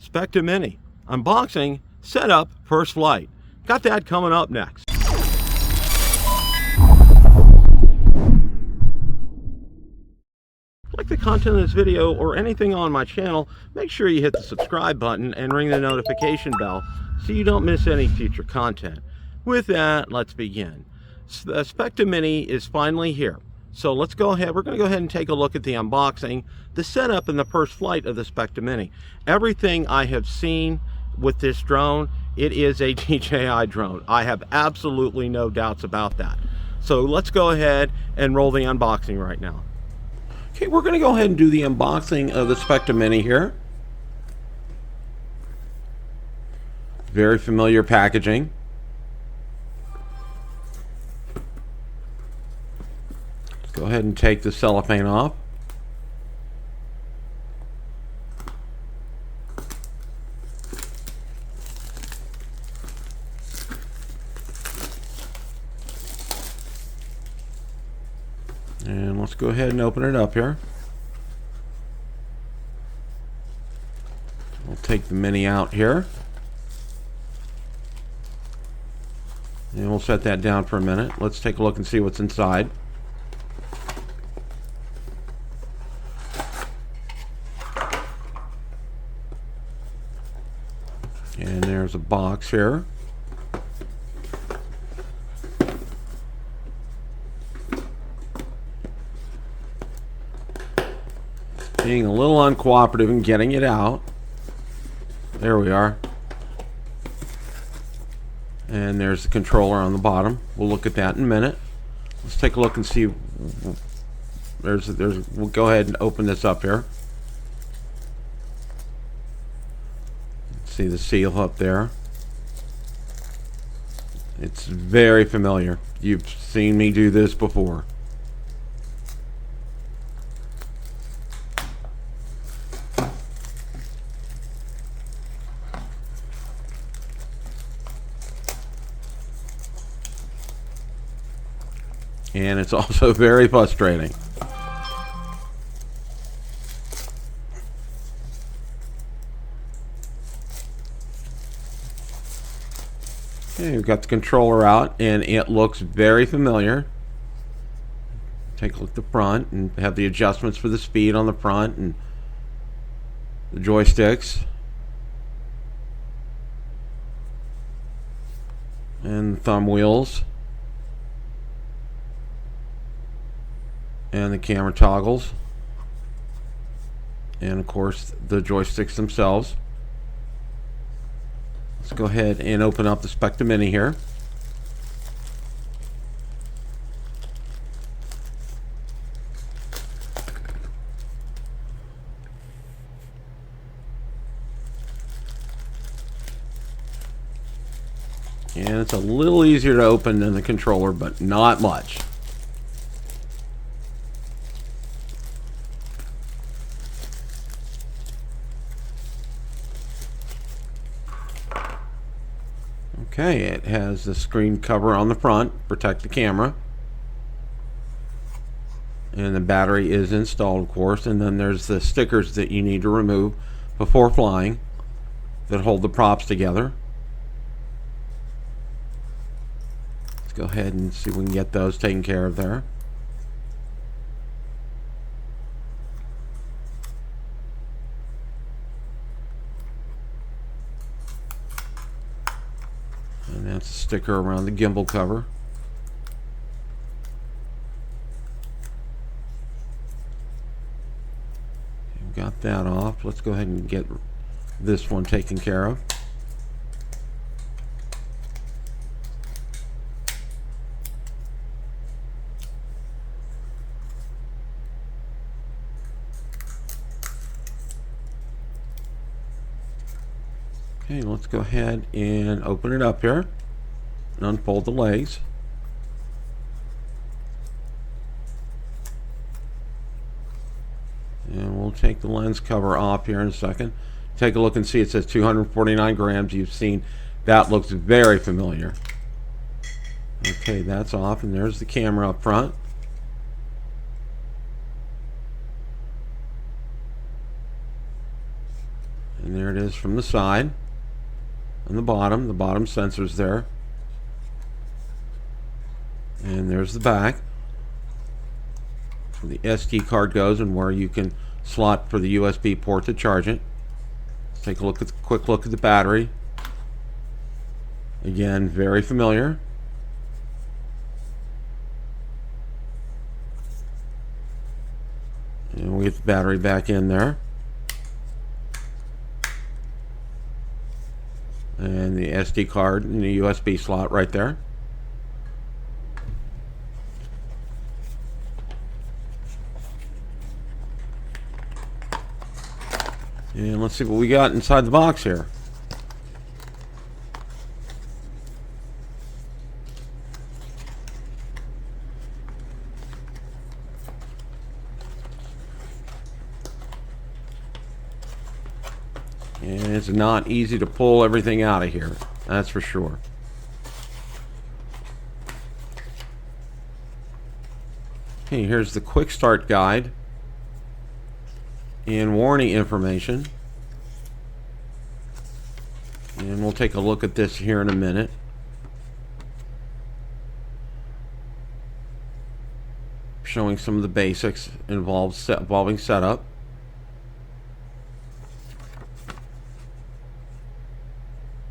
Specta Mini. Unboxing, setup, first flight. Got that coming up next. Like the content of this video or anything on my channel, make sure you hit the subscribe button and ring the notification bell so you don't miss any future content. With that, let's begin. The Specta Mini is finally here. So let's go ahead. We're going to go ahead and take a look at the unboxing, the setup, and the first flight of the Specta Mini. Everything I have seen with this drone, it is a DJI drone. I have absolutely no doubts about that. So let's go ahead and roll the unboxing right now. Okay, we're going to go ahead and do the unboxing of the Specta Mini here. Very familiar packaging. Let's go ahead and take the cellophane off. And let's go ahead and open it up here. We'll take the Mini out here. And we'll set that down for a minute. Let's take a look and see what's inside. And there's a box here. Being a little uncooperative in getting it out. There we are. And there's the controller on the bottom. We'll look at that in a minute. Let's take a look and see. We'll go ahead and open this up here. See the seal up there. It's very familiar. You've seen me do this before. And it's also very frustrating. Okay, we've got the controller out, and it looks very familiar. Take a look at the front, and have the adjustments for the speed on the front, and the joysticks. And the thumb wheels. And the camera toggles, and of course the joysticks themselves. Let's go ahead and open up the Specta Mini here. And it's a little easier to open than the controller, but not much. Okay, it has the screen cover on the front, protect the camera. And the battery is installed, of course, and then there's the stickers that you need to remove before flying that hold the props together. Let's go ahead and see if we can get those taken care of there. And that's a sticker around the gimbal cover. We've got that off. Let's go ahead and get this one taken care of. Okay, let's go ahead and open it up here and unfold the legs. And we'll take the lens cover off here in a second. Take a look and see it says 249 grams. You've seen that, looks very familiar. Okay, that's off, and there's the camera up front. And And there it is from the side. And the bottom sensor's there. And there's the back. Where the SD card goes and where you can slot for the USB port to charge it. Let's take a quick look at the battery. Again, very familiar. And we get the battery back in there. And the SD card and the USB slot right there. And let's see what we got inside the box here. And it's not easy to pull everything out of here, that's for sure. Okay, here's the quick start guide and warning information. And we'll take a look at this here in a minute. Showing some of the basics involving setup.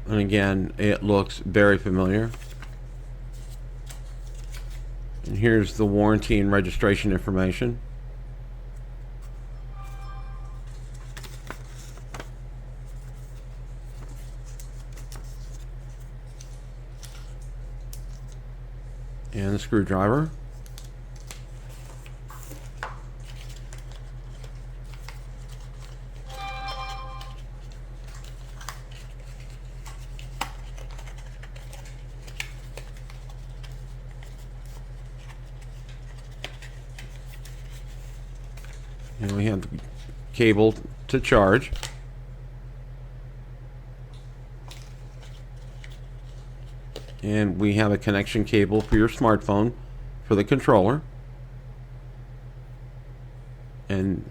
And again, it looks very familiar. And here's the warranty and registration information. And the screwdriver. And we have the cable to charge. And we have a connection cable for your smartphone for the controller. And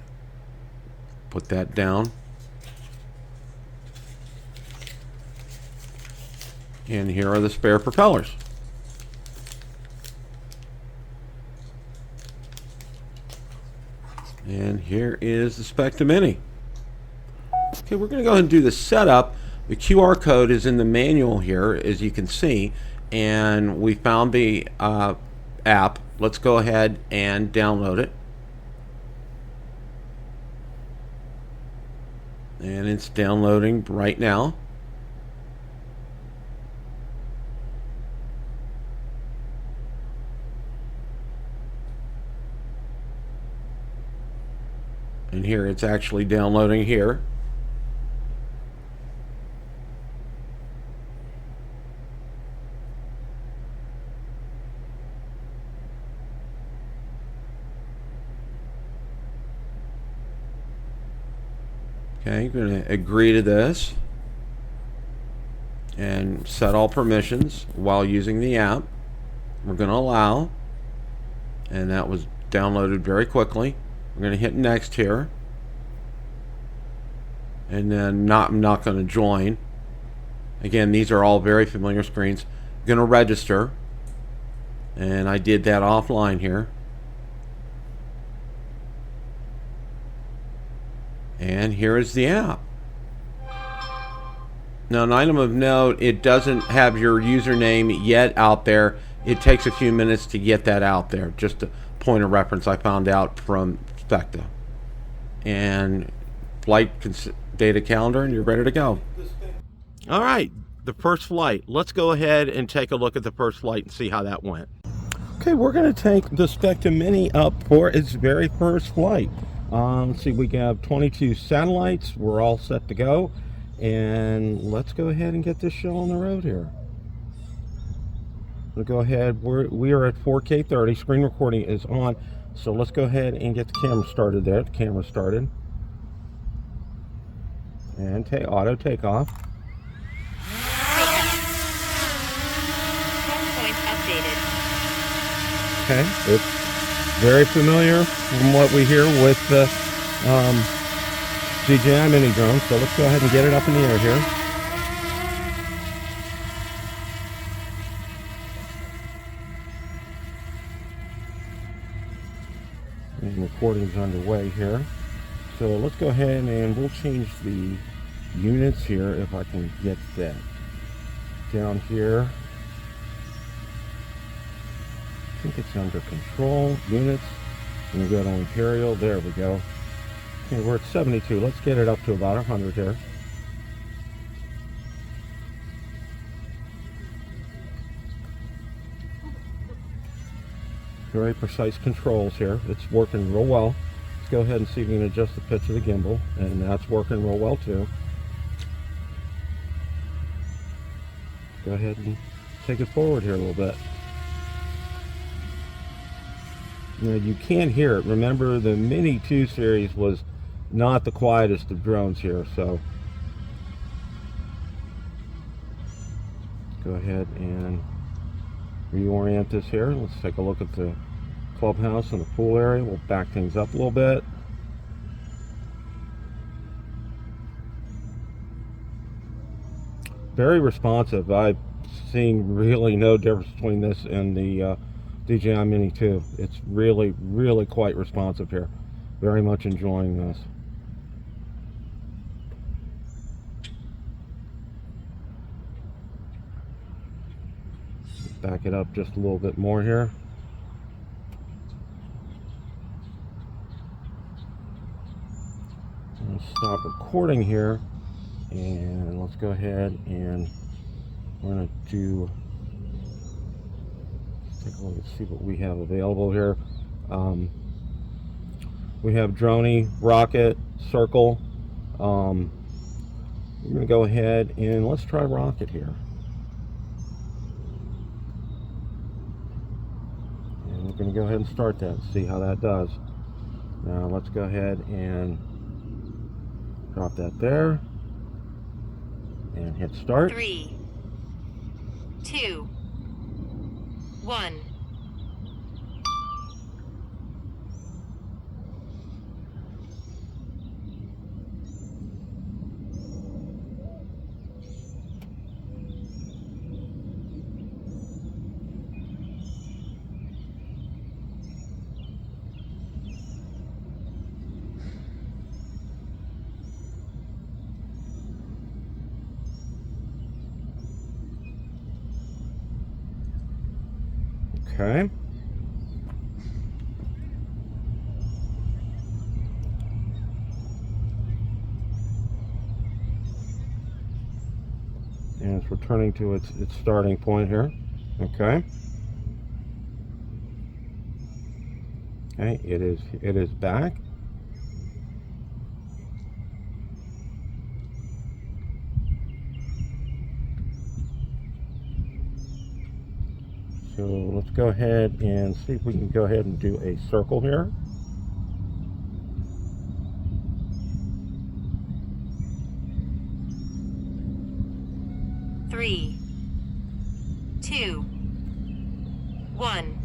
put that down. And here are the spare propellers. And here is the Specta Mini. Okay, we're going to go ahead and do the setup. The QR code is in the manual here, as you can see, and we found the app. Let's go ahead and download it. And it's downloading right now. And here it's actually downloading here. Okay, I'm going to agree to this and set all permissions while using the app. We're going to allow, and that was downloaded very quickly. We're going to hit next here, and then I'm not going to join. Again, these are all very familiar screens. I'm going to register, and I did that offline here. And here is the app. Now, an item of note, it doesn't have your username yet out there. It takes a few minutes to get that out there. Just a point of reference I found out from Specta. And flight data calendar, and you're ready to go. All right, the first flight. Let's go ahead and take a look at the first flight and see how that went. Okay, we're going to take the Specta Mini up for its very first flight. Let's see, we have 22 satellites. We're all set to go. And let's go ahead and get this show on the road here. We'll go ahead. We are at 4K 30. Screen recording is on. So let's go ahead and get the camera started there. The camera started. And auto takeoff. Points updated. Okay, it's very familiar from what we hear with the DJI Mini drone. So let's go ahead and get it up in the air here. And recording's underway here. So let's go ahead and we'll change the units here if I can get that down here. I think it's under control, units, and we go to Imperial. There we go. Okay, we're at 72. Let's get it up to about 100 here. Very precise controls here. It's working real well. Let's go ahead and see if we can adjust the pitch of the gimbal, and that's working real well too. Go ahead and take it forward here a little bit. Now you can hear it. Remember, the Mini 2 series was not the quietest of drones here, so go ahead and reorient this here. Let's take a look at the clubhouse and the pool area. We'll back things up a little bit. Very responsive. I've seen really no difference between this and the DJI Mini 2. It's really quite responsive here. Very much enjoying this. Back it up just a little bit more here. I'm gonna stop recording here, and let's go ahead and we're gonna do, take a look and see what we have available here. We have Droney, Rocket, Circle. We're gonna go ahead and let's try Rocket here. And we're gonna go ahead and start that and see how that does. Now let's go ahead and drop that there and hit start. 3, 2, 1. Okay. And it's returning to its starting point here. Okay. Okay, it is back. So let's go ahead and see if we can go ahead and do a circle here. Three, 2, 1.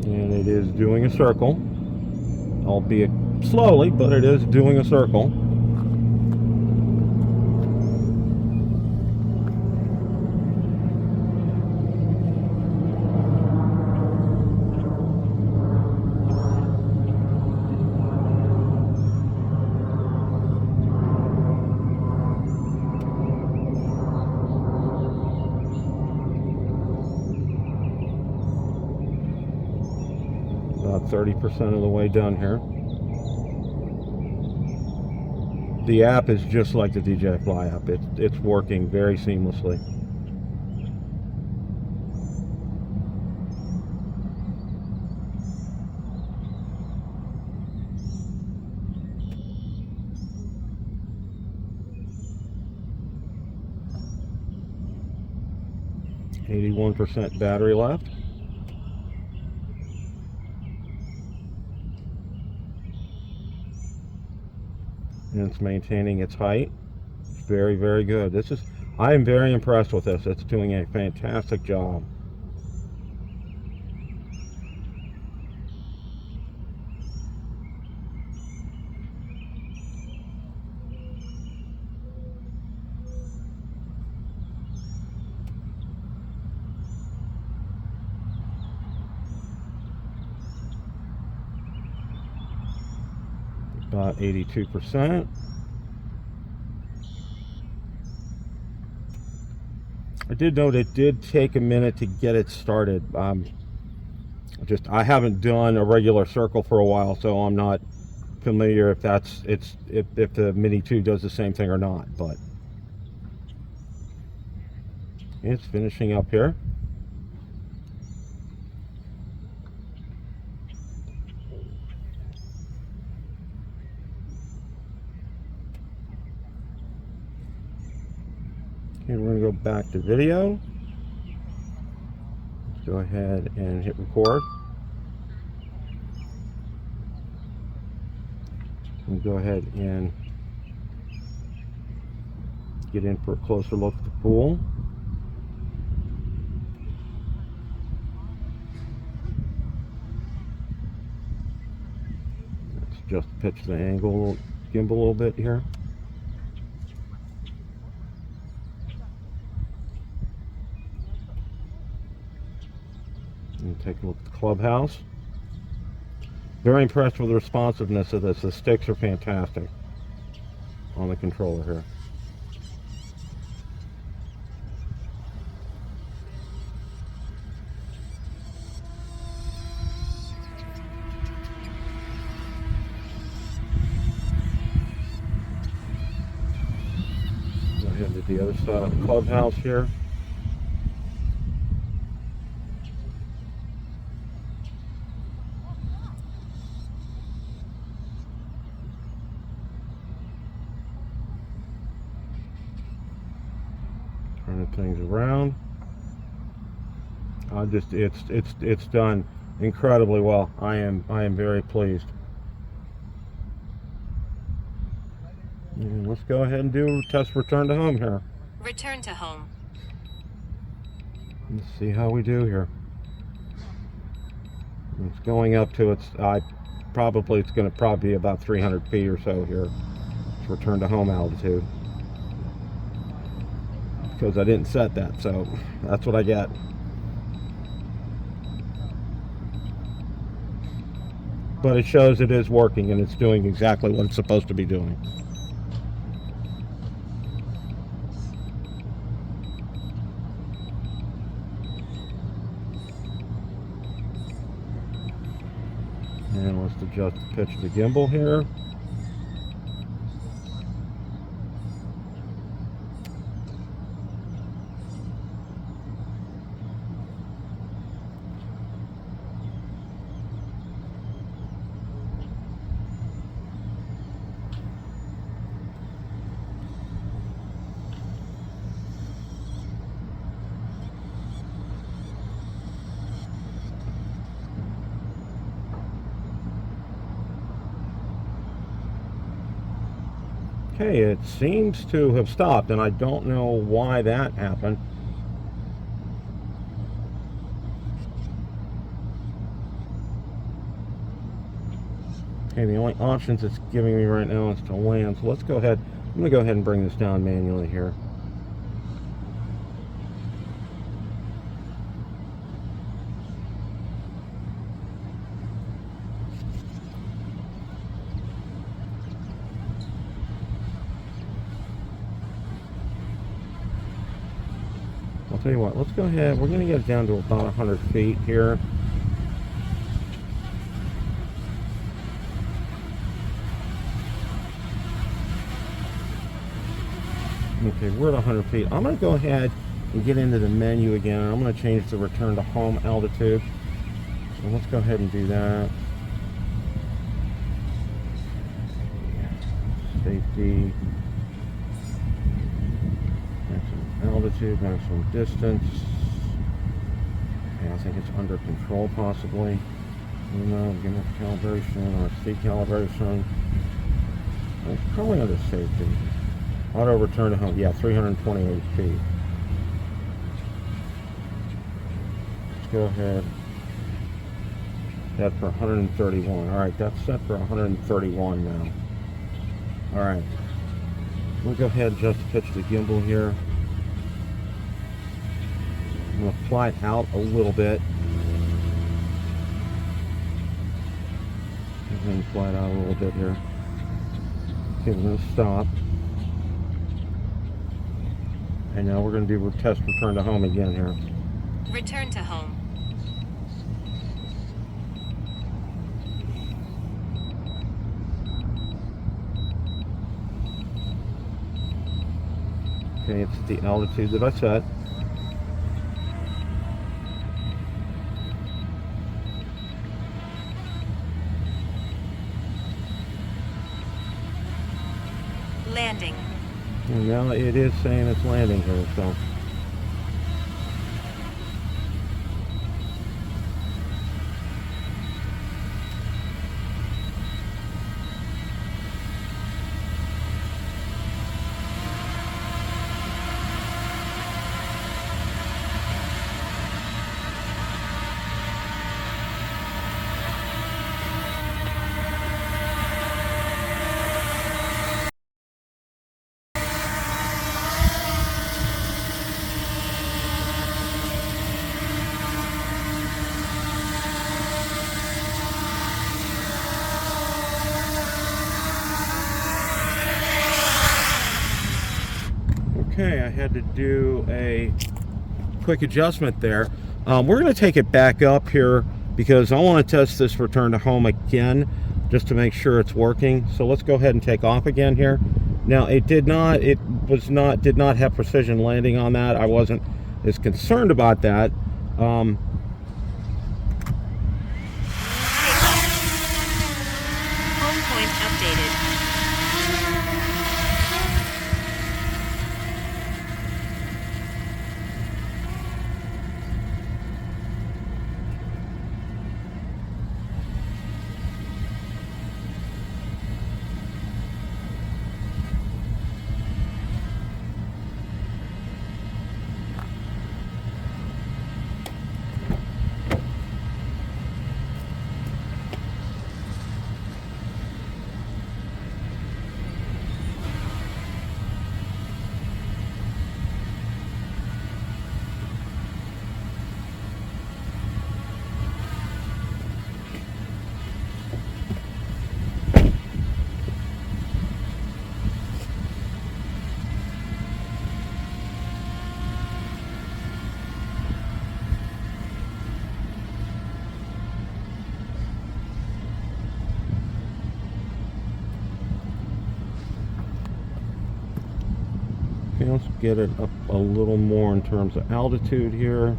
And it is doing a circle, albeit slowly, but it is doing a circle. About 30% of the way done here. The app is just like the DJI Fly app. It's working very seamlessly. %, battery left. and it's maintaining its height. It's very, very good. I am very impressed with this. It's doing a fantastic job. About 82%. I did note it did take a minute to get it started. I haven't done a regular circle for a while, so I'm not familiar if if the Mini 2 does the same thing or not, but it's finishing up here. Okay, we're going to go back to video. Let's go ahead and hit record. We'll go ahead and get in for a closer look at the pool. Let's just pitch the angle, gimbal a little bit here. And take a look at the clubhouse. Very impressed with the responsiveness of this. The sticks are fantastic on the controller here. Go ahead to the other side of the clubhouse here. Turning things around. It's done incredibly well. I am very pleased. And let's go ahead and do test return to home here. Return to home. Let's see how we do here. It's going up to it's going to probably be about 300 feet or so here. It's return to home altitude. Because I didn't set that, so that's what I get. But it shows it is working and it's doing exactly what it's supposed to be doing. And let's adjust the pitch of the gimbal here. Okay, it seems to have stopped, and I don't know why that happened. Okay, the only options it's giving me right now is to land, so let's go ahead. I'm going to go ahead and bring this down manually here. I'll tell you what, let's go ahead, we're going to get it down to about 100 feet here. Okay, we're at 100 feet. I'm going to go ahead and get into the menu again, and I'm going to change the return to home altitude. So let's go ahead and do that. Safety. Altitude, maximum distance. Okay, I think it's under control possibly. Gimbal calibration, RC calibration. Probably under safety. Auto return to home. Yeah, 328 feet. Let's go ahead. Set for 131. All right, that's set for 131 now. All right. We'll go ahead and just pitch the gimbal here. I'm going to fly it out a little bit. And then fly it out a little bit here. Okay, we're going to stop. And now we're going to do a test return to home again here. Return to home. Okay, it's the altitude that I set. Landing. And now it is saying it's landing here, so. Okay, I had to do a quick adjustment there. We're going to take it back up here because I want to test this return to home again just to make sure it's working. So let's go ahead and take off again here. Now did not have precision landing on that. I wasn't as concerned about that. Home point updated. Okay, let's get it up a little more in terms of altitude here.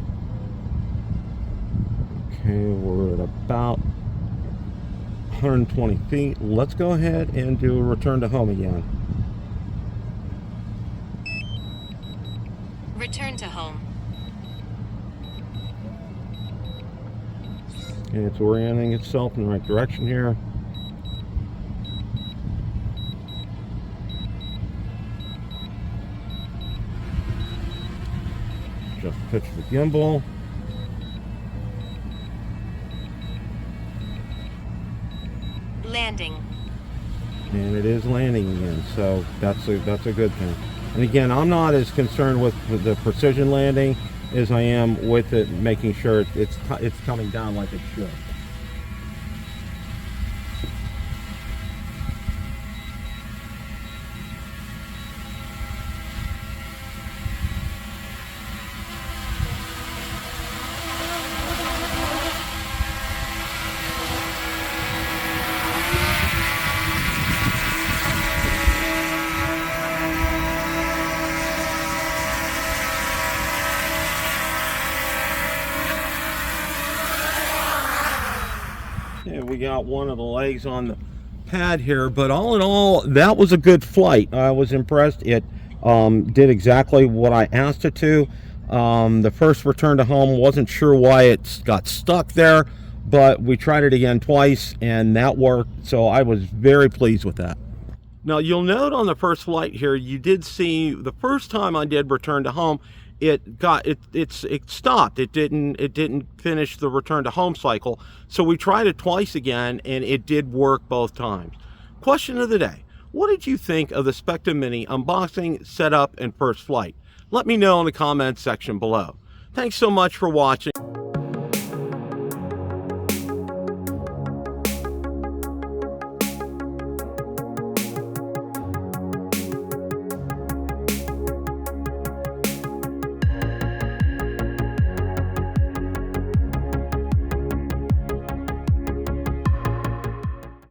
Okay, we're at about 120 feet. Let's go ahead and do a return to home again. Return to home. Okay, it's orienting itself in the right direction here. Just pitch the gimbal. Landing. And it is landing again, so that's a good thing. And again, I'm not as concerned with the precision landing as I am with it making sure it's coming down like it should. Yeah, we got one of the legs on the pad here, but all in all, that was a good flight. I was impressed. It did exactly what I asked it to. The first return to home, wasn't sure why it got stuck there, but we tried it again twice and that worked, so I was very pleased with that. Now you'll note on the first flight here, you did see the first time I did return to home, it stopped. It didn't finish the return to home cycle. So we tried it twice again, and it did work both times. Question of the day: what did you think of the Specta Mini unboxing, setup, and first flight? Let me know in the comments section below. Thanks so much for watching.